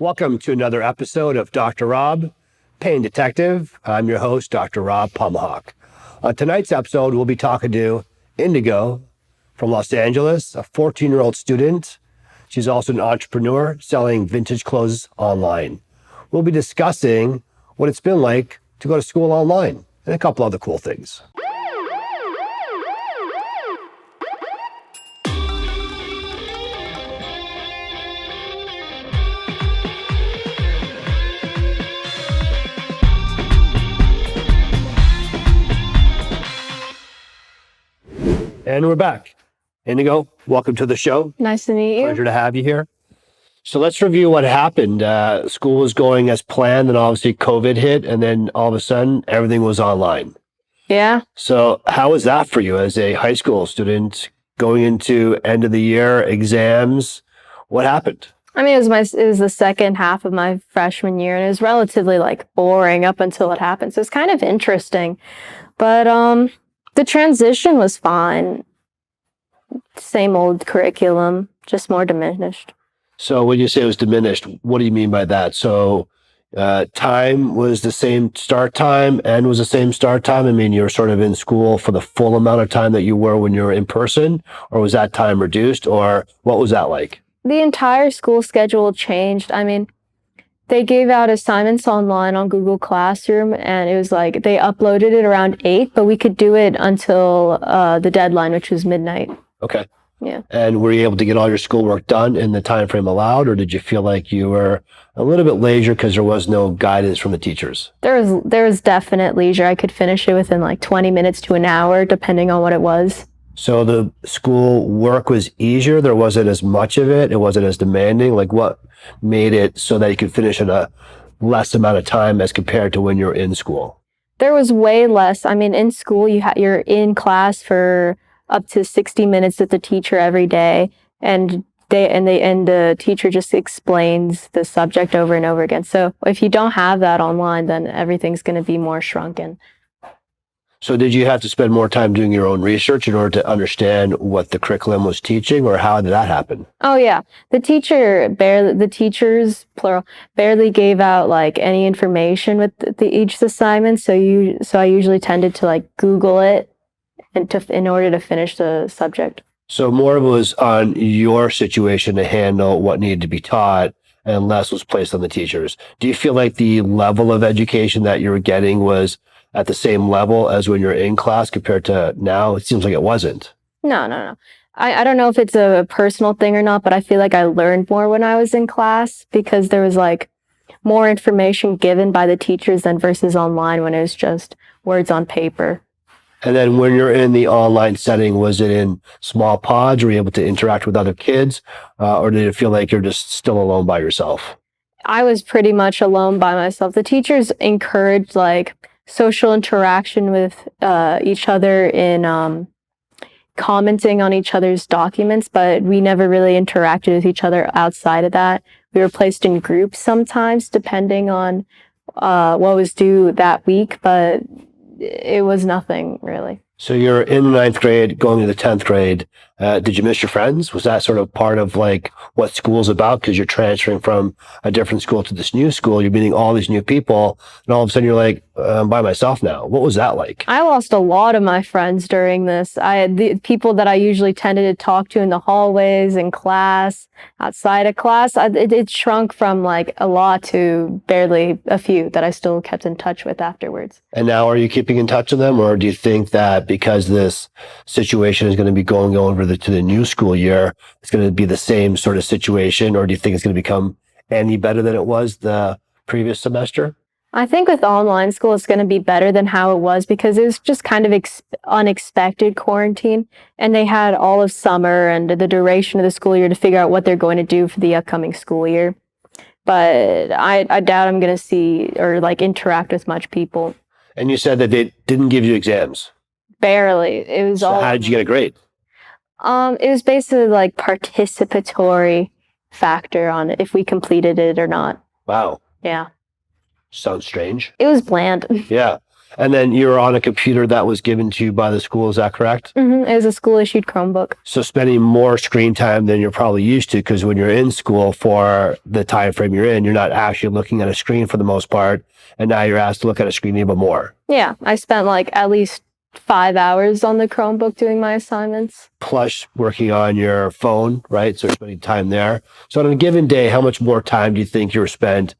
Welcome to another episode of Dr. Rob, Pain Detective. I'm your host, Dr. Rob Pomahawk. On tonight's episode, we'll be talking to Indigo from Los Angeles, a 14-year-old student. She's also an entrepreneur selling vintage clothes online. We'll be discussing what it's been like to go to school online and a couple other cool things. And we're back. Indigo, welcome to the show. Nice to meet you. Pleasure to have you here. So let's review what happened. School was going as planned, and obviously COVID hit, and then all of a sudden, everything was online. Yeah. So how was that for you as a high school student going into end of the year exams? What happened? I mean, it was the second half of my freshman year, and it was relatively boring up until it happened. So it's kind of interesting, but the transition was fine. Same old curriculum, just more diminished. So when you say it was diminished, what do you mean by that? So time was the same start time, and was the same start time? I mean, you were sort of in school for the full amount of time that you were when you were in person, or was that time reduced, or what was that like? The entire school schedule changed. I mean, they gave out assignments online on Google Classroom, and it was they uploaded it around 8, but we could do it until the deadline, which was midnight. Okay. Yeah. And were you able to get all your schoolwork done in the time frame allowed, or did you feel like you were a little bit leisure because there was no guidance from the teachers? There was definite leisure. I could finish it within 20 minutes to an hour, depending on what it was. So the school work was easier. There wasn't as much of it. It wasn't as demanding. What made it so that you could finish in a less amount of time as compared to when you're in school? There was way less. I mean, in school, you're in class for up to 60 minutes with the teacher every day, and the teacher just explains the subject over and over again. So if you don't have that online, then everything's going to be more shrunken. So did you have to spend more time doing your own research in order to understand what the curriculum was teaching, or how did that happen? Oh yeah, the teachers plural barely gave out any information with each assignment. So I usually tended to Google it in order to finish the subject. So more of it was on your situation to handle what needed to be taught, and less was placed on the teachers. Do you feel like the level of education that you were getting was at the same level as when you're in class compared to now? It seems like it wasn't. No. I don't know if it's a personal thing or not, but I feel like I learned more when I was in class because there was more information given by the teachers than versus online when it was just words on paper. And then when you're in the online setting, was it in small pods? Were you able to interact with other kids? Or did it feel like you're just still alone by yourself? I was pretty much alone by myself. The teachers encouraged social interaction with each other in commenting on each other's documents, but we never really interacted with each other outside of that. We were placed in groups sometimes, depending on what was due that week, but it was nothing really. So you're in the 9th grade, going to the 10th grade. Did you miss your friends? Was that sort of part of what school's about? Because you're transferring from a different school to this new school. You're meeting all these new people, and all of a sudden you're I'm by myself now. What was that like? I lost a lot of my friends during this. The people that I usually tended to talk to in the hallways, in class, outside of class, it shrunk from a lot to barely a few that I still kept in touch with afterwards. And now are you keeping in touch with them, or do you think that because this situation is going to be going over to the new school year, it's going to be the same sort of situation, or do you think it's going to become any better than it was the previous semester? I think with online school, it's going to be better than how it was because it was just kind of unexpected quarantine, and they had all of summer and the duration of the school year to figure out what they're going to do for the upcoming school year. But I doubt I'm going to see or interact with much people. And you said that they didn't give you exams. Barely. It was So how did you get a grade? It was basically participatory factor on if we completed it or not. Wow. Yeah. Sounds strange. It was bland. Yeah. And then you were on a computer that was given to you by the school, is that correct? It was a school-issued Chromebook. So spending more screen time than you're probably used to, because when you're in school for the time frame you're in, you're not actually looking at a screen for the most part, and now you're asked to look at a screen even more. Yeah, I spent like at least 5 hours on the Chromebook doing my assignments. Plus working on your phone, right? So you're spending time there. So on a given day, how much more time do you think you're spent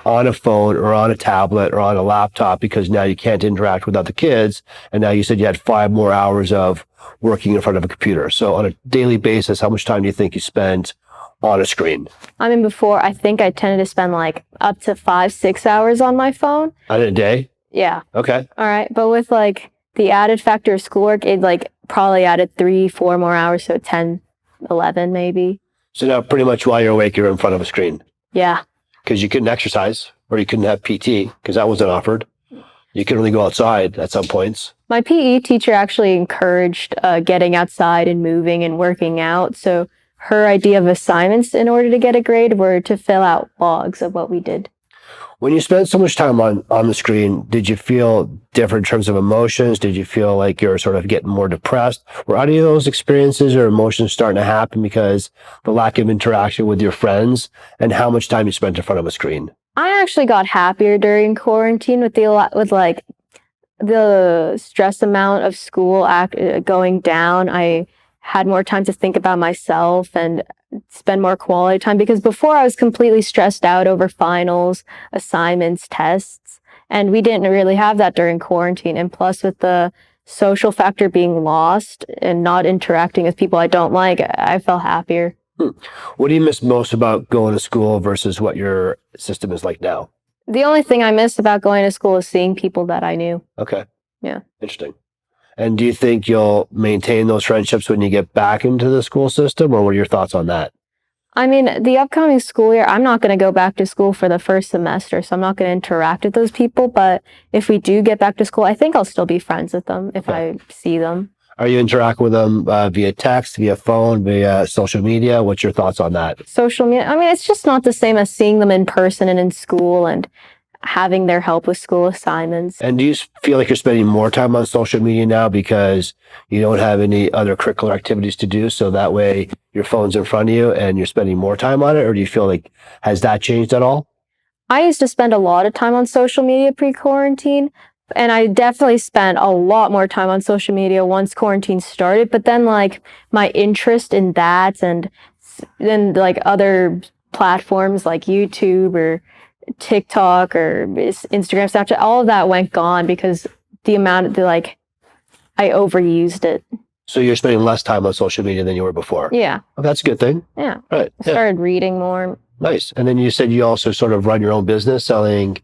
on a phone or on a tablet or on a laptop, because now you can't interact with other kids, and now you said you had 5 more hours of working in front of a computer. So on a daily basis, how much time do you think you spend on a screen? I mean, before, I think I tended to spend like up to 5-6 hours on my phone. On a day? Yeah. Okay. All right. But with like the added factor of schoolwork, it like probably added 3-4 more hours. So 10, 11 maybe. So now pretty much while you're awake, you're in front of a screen. Yeah. Because you couldn't exercise or you couldn't have PT because that wasn't offered. You could only go outside at some points. My PE teacher actually encouraged getting outside and moving and working out. So her idea of assignments in order to get a grade were to fill out logs of what we did. When you spent so much time on the screen, did you feel different in terms of emotions? Did you feel like you're sort of getting more depressed? Were any of those experiences or emotions starting to happen because the lack of interaction with your friends and how much time you spent in front of a screen? I actually got happier during quarantine with the stress amount of school going down. I had more time to think about myself and spend more quality time, because before I was completely stressed out over finals, assignments, tests, and we didn't really have that during quarantine. And plus with the social factor being lost and not interacting with people I don't like, I felt happier. What do you miss most about going to school versus what your system is like now? The only thing I miss about going to school is seeing people that I knew. Okay. Yeah. Interesting. And do you think you'll maintain those friendships when you get back into the school system, or what are your thoughts on that? I mean, the upcoming school year, I'm not going to go back to school for the first semester, so I'm not going to interact with those people. But if we do get back to school, I think I'll still be friends with them if I see them. Are you interacting with them via text, via phone, via social media? What's your thoughts on that? Social media, I mean, it's just not the same as seeing them in person and in school and having their help with school assignments. And do you feel like you're spending more time on social media now because you don't have any other curricular activities to do? So that way your phone's in front of you and you're spending more time on it? Or do you feel like, has that changed at all? I used to spend a lot of time on social media pre-quarantine, and I definitely spent a lot more time on social media once quarantine started. But then like my interest in that and then like other platforms like YouTube or TikTok or Instagram, Snapchat, all of that went gone because the amount of I overused it. So you're spending less time on social media than you were before? Yeah. Well, that's a good thing. Yeah. Right. I started reading more. Nice. And then you said you also sort of run your own business selling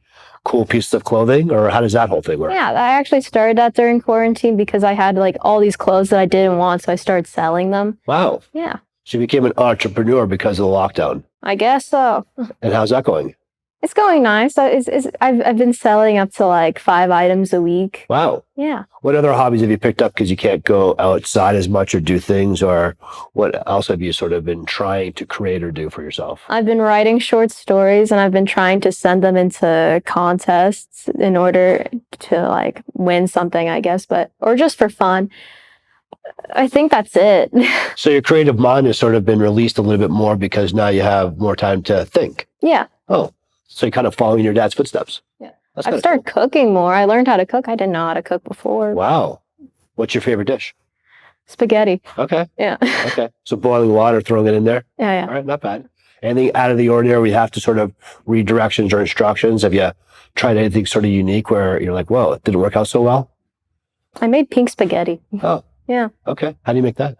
cool pieces of clothing, or how does that whole thing work? Yeah, I actually started that during quarantine because I had like all these clothes that I didn't want, so I started selling them. Wow. Yeah. So you became an entrepreneur because of the lockdown. I guess so. And how's that going? It's going nice. I've been selling up to like 5 items a week. Wow. Yeah. What other hobbies have you picked up because you can't go outside as much or do things, or what else have you sort of been trying to create or do for yourself? I've been writing short stories and I've been trying to send them into contests in order to like win something, I guess, or just for fun. I think that's it. So your creative mind has sort of been released a little bit more because now you have more time to think. Yeah. Oh, so you're kind of following your dad's footsteps. Yeah. That's I've started cooking more. I learned how to cook. I didn't know how to cook before. Wow. What's your favorite dish? Spaghetti. Okay. Yeah. Okay. So boiling water, throwing it in there. Yeah. All right. Not bad. Anything out of the ordinary we have to sort of read directions or instructions? Have you tried anything sort of unique where you're like, whoa, it didn't work out so well? I made pink spaghetti. Oh. Yeah. Okay. How do you make that?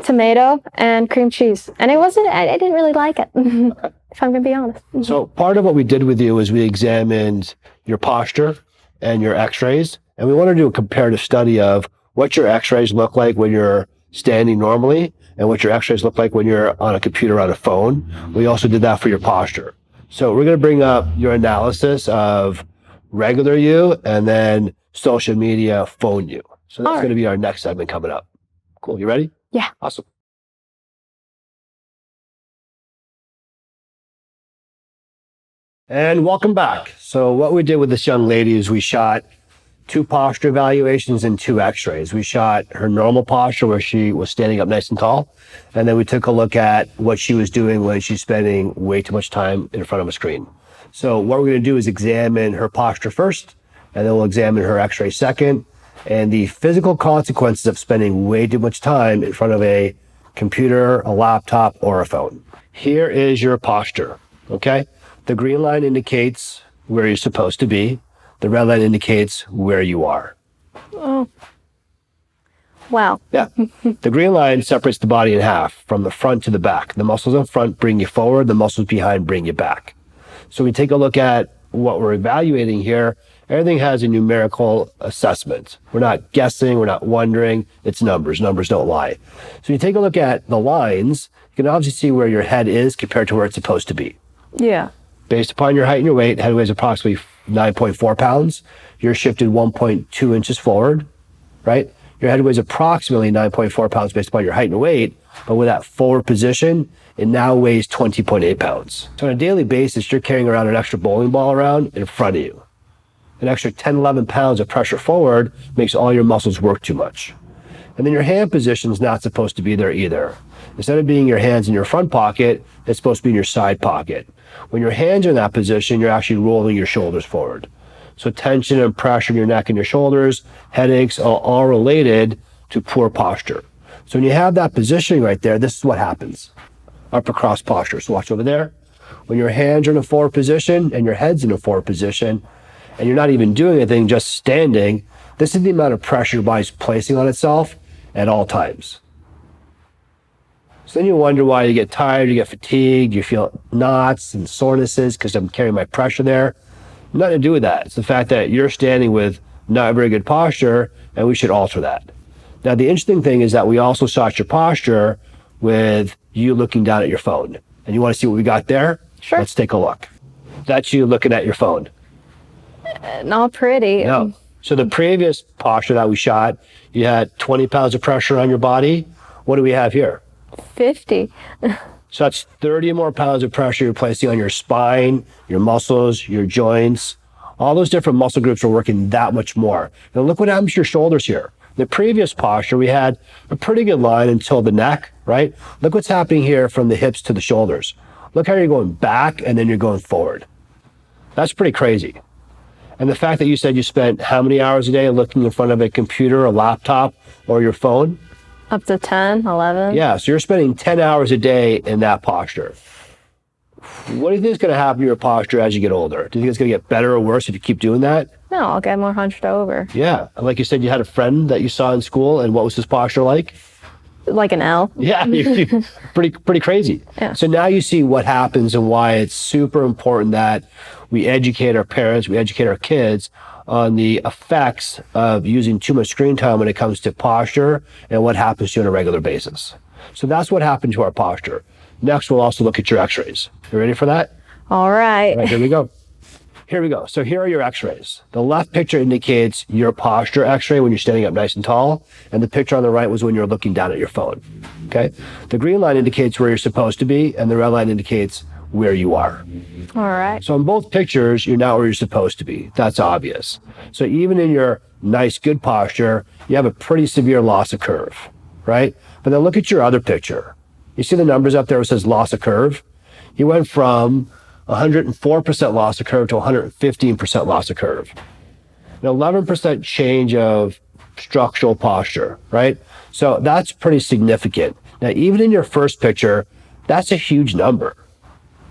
Tomato and cream cheese. And I didn't really like it, if I'm going to be honest. So part of what we did with you is we examined your posture and your x-rays, and we wanted to do a comparative study of what your x-rays look like when you're standing normally and what your x-rays look like when you're on a computer on a phone. We also did that for your posture. So we're going to bring up your analysis of regular you and then social media phone you. So that's going to be our next segment coming up. Cool. You ready? Yeah. Awesome. And welcome back. So what we did with this young lady is we shot 2 posture evaluations and 2 x-rays. We shot her normal posture where she was standing up nice and tall, and then we took a look at what she was doing when she's spending way too much time in front of a screen. So what we're going to do is examine her posture first, and then we'll examine her x-ray second, and the physical consequences of spending way too much time in front of a computer, a laptop, or a phone. Here is your posture, okay? The green line indicates where you're supposed to be. The red line indicates where you are. Oh. Wow. Yeah. The green line separates the body in half from the front to the back. The muscles in front bring you forward. The muscles behind bring you back. So we take a look at what we're evaluating here. Everything has a numerical assessment. We're not guessing. We're not wondering. It's numbers. Numbers don't lie. So you take a look at the lines. You can obviously see where your head is compared to where it's supposed to be. Yeah. Based upon your height and your weight, head weighs approximately 9.4 pounds. You're shifted 1.2 inches forward, right? Your head weighs approximately 9.4 pounds based upon your height and weight, but with that forward position, it now weighs 20.8 pounds. So on a daily basis, you're carrying around an extra bowling ball around in front of you. An extra 10, 11 pounds of pressure forward makes all your muscles work too much. And then your hand position is not supposed to be there either. Instead of being your hands in your front pocket, it's supposed to be in your side pocket. When your hands are in that position, you're actually rolling your shoulders forward. So tension and pressure in your neck and your shoulders, headaches are all related to poor posture. So when you have that positioning right there, this is what happens. Upper cross posture. So watch over there. When your hands are in a forward position and your head's in a forward position, and you're not even doing anything, just standing, this is the amount of pressure your body's placing on itself at all times. So then you wonder why you get tired, you get fatigued, you feel knots and sorenesses because I'm carrying my pressure there. Nothing to do with that. It's the fact that you're standing with not very good posture, and we should alter that. Now, the interesting thing is that we also shot your posture with you looking down at your phone. And you want to see what we got there? Sure. Let's take a look. That's you looking at your phone. Not pretty. No. So the previous posture that we shot, you had 20 pounds of pressure on your body. What do we have here? 50. So that's 30 more pounds of pressure you're placing on your spine, your muscles, your joints. All those different muscle groups are working that much more. Now look what happens to your shoulders here. The previous posture, we had a pretty good line until the neck, right? Look what's happening here from the hips to the shoulders. Look how you're going back and then you're going forward. That's pretty crazy. And the fact that you said you spent how many hours a day looking in front of a computer, a laptop, or your phone? Up to 10, 11. Yeah, so you're spending 10 hours a day in that posture. What do you think is going to happen to your posture as you get older? Do you think it's going to get better or worse if you keep doing that? No, I'll get more hunched over. Yeah. And like you said, you had a friend that you saw in school, and what was his posture like? Like an L. Yeah, pretty crazy. Yeah. So now you see what happens and why it's super important that we educate our parents, we educate our kids on the effects of using too much screen time when it comes to posture and what happens to you on a regular basis. So that's what happened to our posture. Next, we'll also look at your x-rays. You ready for that? All right. All right, here we go. Here we go. So here are your x-rays. The left picture indicates your posture x-ray when you're standing up nice and tall, and the picture on the right was when you're looking down at your phone. Okay? The green line indicates where you're supposed to be, and the red line indicates where you are. All right. So in both pictures, you're not where you're supposed to be. That's obvious. So even in your nice, good posture, you have a pretty severe loss of curve, right? But then look at your other picture. You see the numbers up there where it says loss of curve? You went from 104% loss of curve to 115% loss of curve. An 11% change of structural posture, right? So that's pretty significant. Now, even in your first picture, that's a huge number,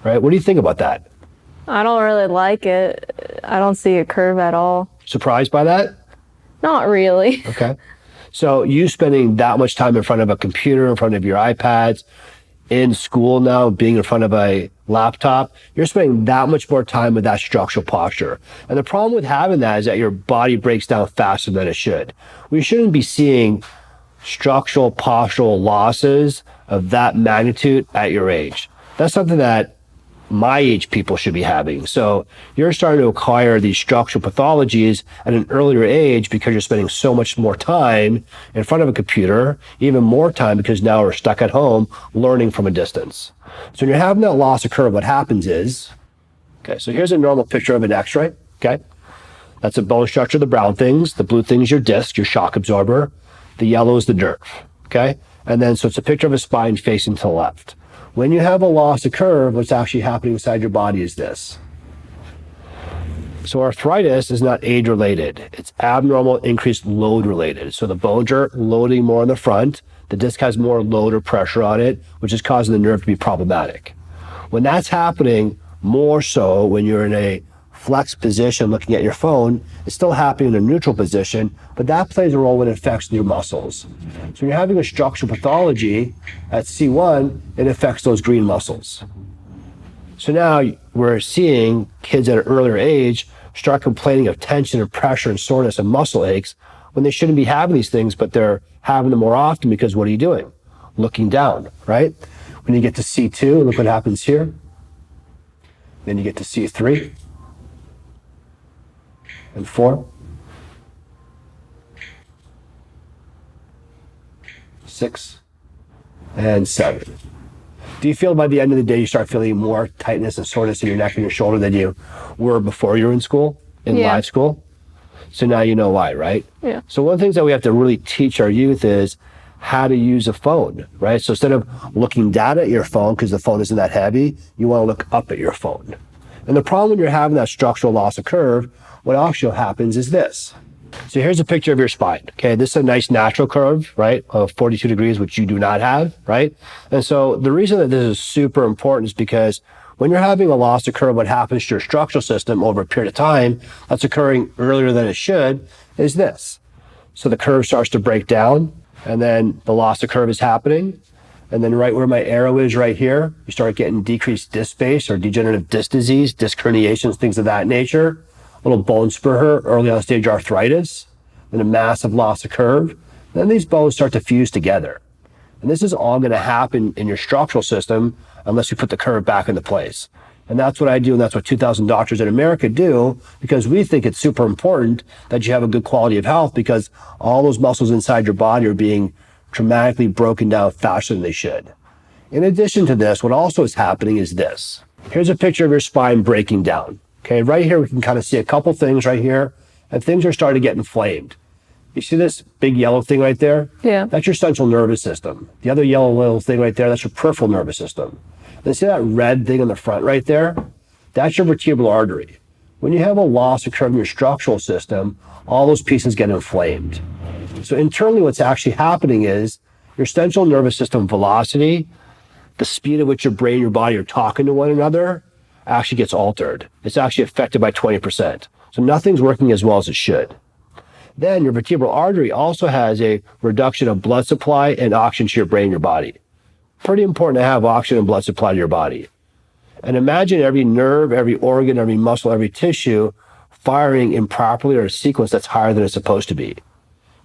right? What do you think about that? I don't really like it. I don't see a curve at all. Surprised by that? Not really. Okay. So you spending that much time in front of a computer, in front of your iPads, in school now, being in front of a laptop, you're spending that much more time with that structural posture. And the problem with having that is that your body breaks down faster than it should. We shouldn't be seeing structural postural losses of that magnitude at your age. That's something that my age people should be having. So you're starting to acquire these structural pathologies at an earlier age because you're spending so much more time in front of a computer, even more time because now we're stuck at home learning from a distance. So when you're having that loss of curve, what happens is, okay, so here's a normal picture of an x-ray, okay? That's the bone structure, the brown things. The blue thing is your disc, your shock absorber. The yellow is the nerve, okay? And then, so it's a picture of a spine facing to the left. When you have a loss of curve, what's actually happening inside your body is this. So arthritis is not age-related. It's abnormal increased load related. So the bones are loading more in the front. The disc has more load or pressure on it, which is causing the nerve to be problematic. When that's happening, more so when you're in a flex position looking at your phone, it's still happening in a neutral position, but that plays a role when it affects your muscles. So when you're having a structural pathology at C1, it affects those green muscles. So now we're seeing kids at an earlier age start complaining of tension and pressure and soreness and muscle aches when they shouldn't be having these things, but they're having them more often because what are you doing? Looking down, right? When you get to C2, look what happens here. Then you get to C3 and 4, 6, and 7. Do you feel by the end of the day you start feeling more tightness and soreness in your neck and your shoulder than you were before you were in school, in live school? So now you know why, right? Yeah. So one of the things that we have to really teach our youth is how to use a phone, right? So instead of looking down at your phone because the phone isn't that heavy, you want to look up at your phone. And the problem when you're having that structural loss of curve, what also happens is this. So here's a picture of your spine. Okay, this is a nice natural curve, right, of 42 degrees, which you do not have, right? And so the reason that this is super important is because when you're having a loss of curve, what happens to your structural system over a period of time that's occurring earlier than it should is this. So the curve starts to break down, and then the loss of curve is happening. And then right where my arrow is right here, you start getting decreased disc space or degenerative disc disease, disc herniations, things of that nature. A little bone spur, early on stage arthritis, and a massive loss of curve. Then these bones start to fuse together. And this is all going to happen in your structural system unless you put the curve back into place. And that's what I do, and that's what 2,000 doctors in America do, because we think it's super important that you have a good quality of health because all those muscles inside your body are being dramatically broken down faster than they should. In addition to this, what also is happening is this. Here's a picture of your spine breaking down. Okay, right here we can kind of see a couple things right here, and things are starting to get inflamed. You see this big yellow thing right there? Yeah. That's your central nervous system. The other yellow little thing right there, that's your peripheral nervous system. And see that red thing on the front right there? That's your vertebral artery. When you have a loss occur in your structural system, all those pieces get inflamed. So internally what's actually happening is your central nervous system velocity, the speed at which your brain and your body are talking to one another, actually gets altered. It's actually affected by 20%. So nothing's working as well as it should. Then your vertebral artery also has a reduction of blood supply and oxygen to your brain and your body. Pretty important to have oxygen and blood supply to your body. And imagine every nerve, every organ, every muscle, every tissue firing improperly or a sequence that's higher than it's supposed to be.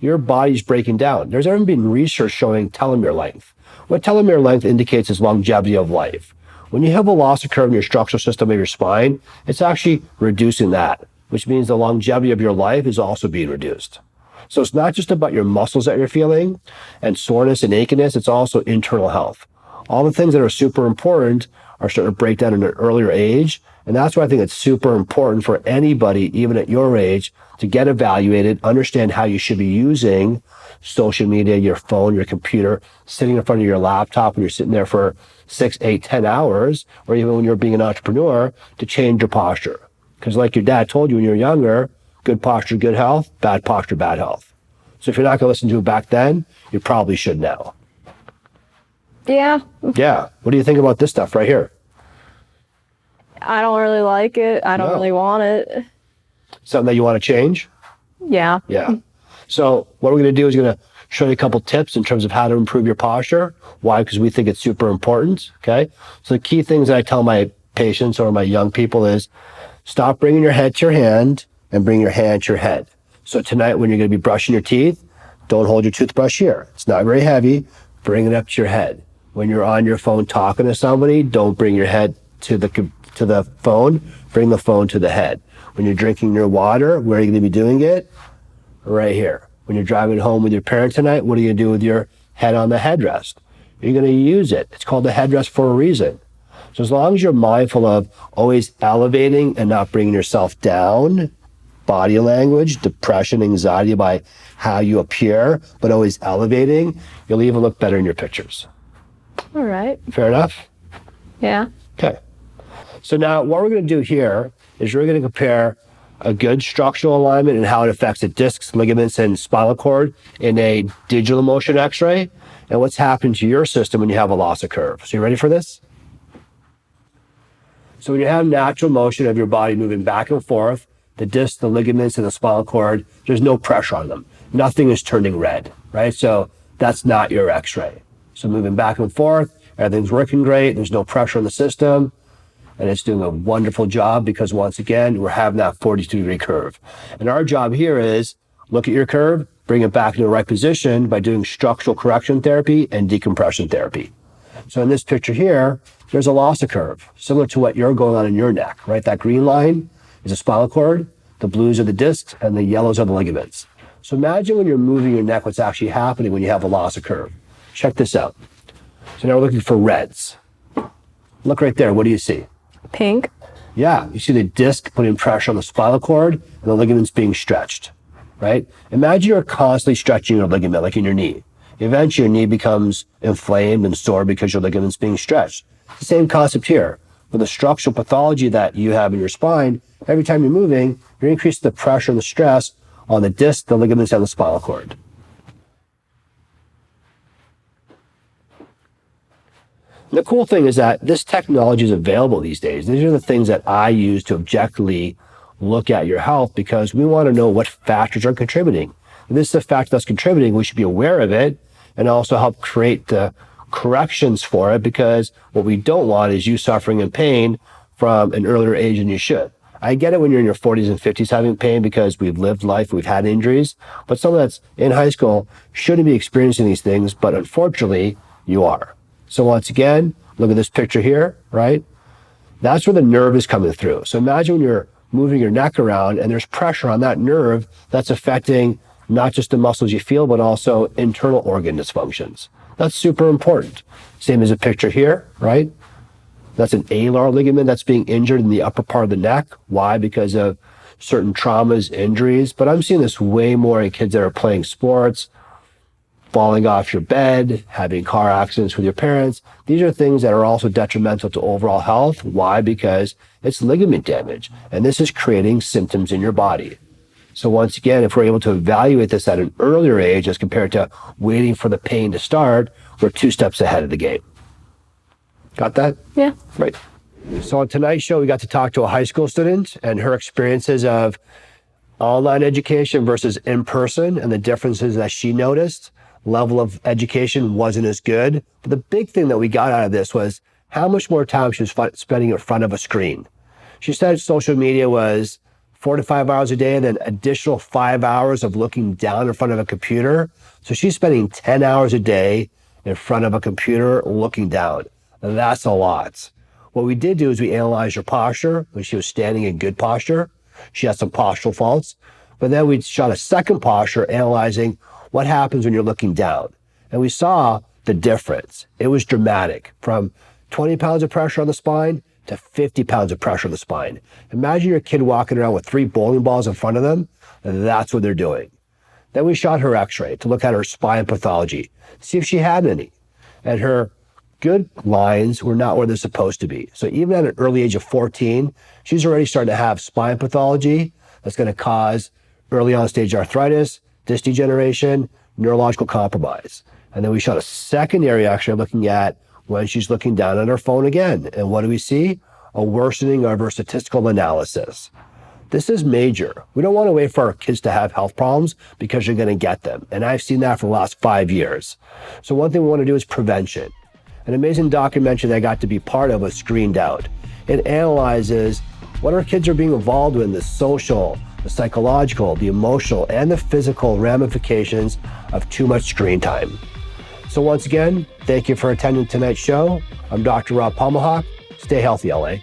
Your body's breaking down. There's even been research showing telomere length. What telomere length indicates is longevity of life. When you have a loss of curve in your structural system of your spine, it's actually reducing that, which means the longevity of your life is also being reduced. So it's not just about your muscles that you're feeling and soreness and achiness, it's also internal health. All the things that are super important are starting to break down at an earlier age. And that's why I think it's super important for anybody, even at your age, to get evaluated, understand how you should be using social media, your phone, your computer, sitting in front of your laptop when you're sitting there for 6, 8, 10 hours, or even when you're being an entrepreneur, to change your posture. Because like your dad told you when you were younger, good posture, good health, bad posture, bad health. So if you're not going to listen to it back then, you probably should now. Yeah. Yeah. What do you think about this stuff right here? I don't really like it. I don't really want it. Something that you want to change? Yeah. Yeah. So what we're going to do is going to show you a couple tips in terms of how to improve your posture. Why? Because we think it's super important. Okay. So the key things that I tell my patients or my young people is stop bringing your head to your hand and bring your hand to your head. So tonight when you're going to be brushing your teeth, don't hold your toothbrush here. It's not very heavy. Bring it up to your head. When you're on your phone talking to somebody, don't bring your head to the phone. Bring the phone to the head. When you're drinking your water, where are you going to be doing it? Right here. When you're driving home with your parent tonight, what are you going to do with your head on the headrest? You're going to use it. It's called the headrest for a reason. So as long as you're mindful of always elevating and not bringing yourself down, body language, depression, anxiety by how you appear, but always elevating, you'll even look better in your pictures. All right. Fair enough? Yeah. Okay. So now what we're going to do here is we're going to compare a good structural alignment and how it affects the discs, ligaments, and spinal cord in a digital motion x-ray, and what's happening to your system when you have a loss of curve. So you ready for this? So when you have natural motion of your body moving back and forth, the discs, the ligaments, and the spinal cord, there's no pressure on them. Nothing is turning red, right? So that's not your x-ray. So moving back and forth, everything's working great. There's no pressure on the system. And it's doing a wonderful job because once again, we're having that 42-degree curve. And our job here is look at your curve, bring it back into the right position by doing structural correction therapy and decompression therapy. So in this picture here, there's a loss of curve, similar to what you're going on in your neck, right? That green line is a spinal cord, the blues are the discs, and the yellows are the ligaments. So imagine when you're moving your neck, what's actually happening when you have a loss of curve. Check this out. So now we're looking for reds. Look right there, what do you see? Pink. Yeah, you see the disc putting pressure on the spinal cord and the ligaments being stretched, right? Imagine you're constantly stretching your ligament, like in your knee. Eventually, your knee becomes inflamed and sore because your ligament's being stretched. It's the same concept here. With the structural pathology that you have in your spine, every time you're moving, you're increasing the pressure and the stress on the disc, the ligaments, and the spinal cord. And the cool thing is that this technology is available these days. These are the things that I use to objectively look at your health because we want to know what factors are contributing. If this is a factor that's contributing, we should be aware of it and also help create the corrections for it because what we don't want is you suffering in pain from an earlier age than you should. I get it when you're in your 40s and 50s having pain because we've lived life, we've had injuries, but someone that's in high school shouldn't be experiencing these things, but unfortunately, you are. So once again, look at this picture here, right? That's where the nerve is coming through. So imagine when you're moving your neck around and there's pressure on that nerve that's affecting not just the muscles you feel, but also internal organ dysfunctions. That's super important. Same as a picture here, right? That's an alar ligament that's being injured in the upper part of the neck. Why? Because of certain traumas, injuries. But I'm seeing this way more in kids that are playing sports, falling off your bed, having car accidents with your parents. These are things that are also detrimental to overall health. Why? Because it's ligament damage. And this is creating symptoms in your body. So once again, if we're able to evaluate this at an earlier age as compared to waiting for the pain to start, we're 2 steps ahead of the game. Got that? Yeah. Right. So on tonight's show, we got to talk to a high school student and her experiences of online education versus in-person and the differences that she noticed. Level of education wasn't as good. But the big thing that we got out of this was how much more time she was spending in front of a screen. She said social media was 4 to 5 hours a day and then additional 5 hours of looking down in front of a computer. So she's spending 10 hours a day in front of a computer looking down. And that's a lot. What we did do is we analyzed her posture when she was standing in good posture. She had some postural faults. But then we shot a second posture analyzing what happens when you're looking down. And we saw the difference. It was dramatic from 20 pounds of pressure on the spine to 50 pounds of pressure on the spine. Imagine your kid walking around with 3 bowling balls in front of them. And that's what they're doing. Then we shot her x-ray to look at her spine pathology, see if she had any. And her good lines were not where they're supposed to be. So even at an early age of 14, she's already starting to have spine pathology that's going to cause early on stage arthritis, disc degeneration, neurological compromise. And then we shot a secondary x-ray looking at when she's looking down at her phone again. And what do we see? A worsening of her statistical analysis. This is major. We don't want to wait for our kids to have health problems because you're going to get them. And I've seen that for the last 5 years. So one thing we want to do is prevention. An amazing documentary that I got to be part of was Screened Out. It analyzes what our kids are being involved in, the social, the psychological, the emotional, and the physical ramifications of too much screen time. So once again, thank you for attending tonight's show. I'm Dr. Rob Pomahawk. Stay healthy, LA.